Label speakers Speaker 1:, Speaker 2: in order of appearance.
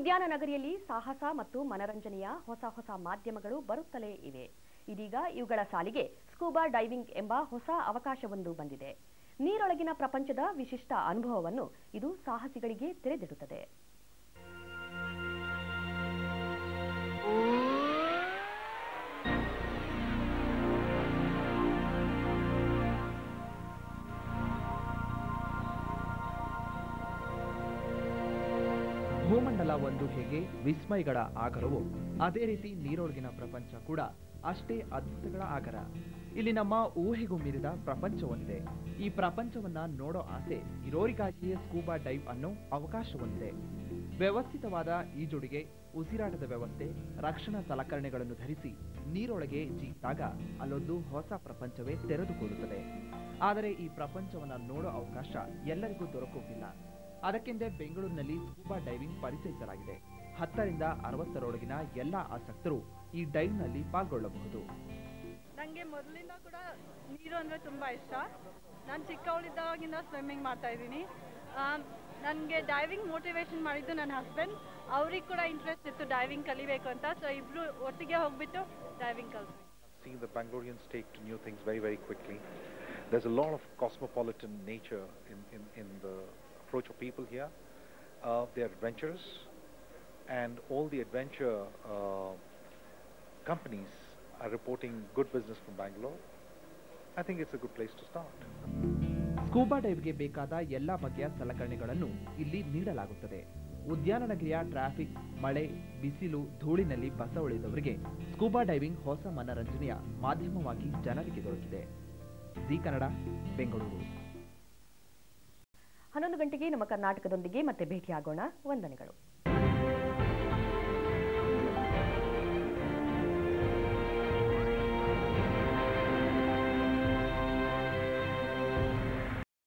Speaker 1: ಉದ್ಯಾನ ನಗರಿಯಲ್ಲಿ ಸಾಹಸ ಮತ್ತು ಮನರಂಜನೆಯ ಹೊಸ ಮಾಧ್ಯಮಗಳು ಬರುತ್ತಲೇ ಇವೆ. ಇದೀಗ ಇವುಗಳ ಸಾಲಿಗೆ ಸ್ಕೂಬಾ ಡೈವಿಂಗ್ ಎಂಬ ಹೊಸ ಅವಕಾಶವೊಂದು ಬಂದಿದೆ. ನೀರೊಳಗಿನ ಪ್ರಪಂಚದ ವಿಶಿಷ್ಟ ಅನುಭವವನ್ನು ಇದು ಸಾಹಸಿಗಳಿಗೆ ತೆರೆದಿಡುತ್ತದೆ.
Speaker 2: ಭೂಮಂಡಲ ಒಂದು ಹೇಗೆ ವಿಸ್ಮಯಗಳ ಆಗರವೋ ಅದೇ ರೀತಿ ನೀರೊಳಗಿನ ಪ್ರಪಂಚ ಕೂಡ ಅಷ್ಟೇ ಅದ್ಭುತಗಳ ಆಗರ. ಇಲ್ಲಿ ನಮ್ಮ ಊಹೆಗೂ ಮೀರಿದ ಪ್ರಪಂಚ ಹೊಂದಿದೆ. ಈ ಪ್ರಪಂಚವನ್ನ ನೋಡೋ ಆಸೆ ಇರೋರಿಗಾಗಿಯೇ ಸ್ಕೂಬಾ ಡೈವ್ ಅನ್ನೋ ಅವಕಾಶ ಹೊಂದಿದೆ. ವ್ಯವಸ್ಥಿತವಾದ ಈಜುಡಿಗೆ, ಉಸಿರಾಟದ ವ್ಯವಸ್ಥೆ, ರಕ್ಷಣಾ ಸಲಕರಣೆಗಳನ್ನು ಧರಿಸಿ ನೀರೊಳಗೆ ಜೀವಿದಾಗ ಅಲ್ಲೊಂದು ಹೊಸ ಪ್ರಪಂಚವೇ ತೆರೆದುಕೊಳ್ಳುತ್ತದೆ. ಆದರೆ ಈ ಪ್ರಪಂಚವನ್ನ ನೋಡೋ ಅವಕಾಶ ಎಲ್ಲರಿಗೂ ದೊರಕುವುದಿಲ್ಲ. ಅದಕ್ಕೆಂದೇ ಬೆಂಗಳೂರಿನಲ್ಲಿ ಸ್ಕೂಬಾ ಡೈವಿಂಗ್ ಪರಿಚಯಿಸಲಾಗಿದೆ. 10 ರಿಂದ 60ರೊಳಗಿನ ಎಲ್ಲ ಆಸಕ್ತರು ಈ ಡೈವ್ನಲ್ಲಿ ಪಾಲ್ಗೊಳ್ಳಬಹುದು.
Speaker 3: ನನಗೆ ಮೊದಲಿಂದ ಕೂಡ ನೀರು ಅಂದರೆ ತುಂಬ ಇಷ್ಟ. ನಾನು ಚಿಕ್ಕವಳಿದ್ದಾಗಿಂದ ಸ್ವಿಮ್ಮಿಂಗ್ ಮಾಡ್ತಾ ಇದ್ದೀನಿ. ನನಗೆ ಡೈವಿಂಗ್ ಮೋಟಿವೇಶನ್ ಮಾಡಿದ್ದು ನನ್ನ ಹಸ್ಬೆಂಡ್. ಅವ್ರಿಗೆ ಕೂಡ ಇಂಟ್ರೆಸ್ಟ್ ಇತ್ತು ಡೈವಿಂಗ್ ಕಲಿಬೇಕು ಅಂತ. ಸೊ ಇಬ್ಬರು ಒಟ್ಟಿಗೆ ಹೋಗ್ಬಿಟ್ಟು diving ಕಲಿದ್ವಿ.
Speaker 4: Seeing the Bangaloreans take to new things very, very quickly. There's a lot of cosmopolitan nature in the approach of people here. They are adventurous, and all the adventure companies are reporting good business from Bangalore. I think it's a good place to start.
Speaker 2: Scuba ಡೈವ್ಗೆ ಬೇಕಾದ ಎಲ್ಲ ಬಗೆಯ ಸಲಕರಣೆಗಳನ್ನು ಇಲ್ಲಿ ನೀಡಲಾಗುತ್ತದೆ. ಉದ್ಯಾನ ನಗರಿಯ traffic, ಮಳೆ, ಬಿಸಿಲು, ಧೂಳಿನಲ್ಲಿ ಬಸ ಉಳಿದವರಿಗೆ ಸ್ಕೂಬಾ ಡೈವಿಂಗ್ ಹೊಸ ಮನರಂಜನೆಯ ಮಾಧ್ಯಮವಾಗಿ ಜನರಿಗೆ ದೊರಕಿದೆ. ಜಿ ಕನ್ನಡ, ಬೆಂಗಳೂರು.
Speaker 1: 11 ಗಂಟೆಗೆ ನಮ್ಮ ಕರ್ನಾಟಕದೊಂದಿಗೆ ಮತ್ತೆ ಭೇಟಿಯಾಗೋಣ. ವಂದನೆಗಳು.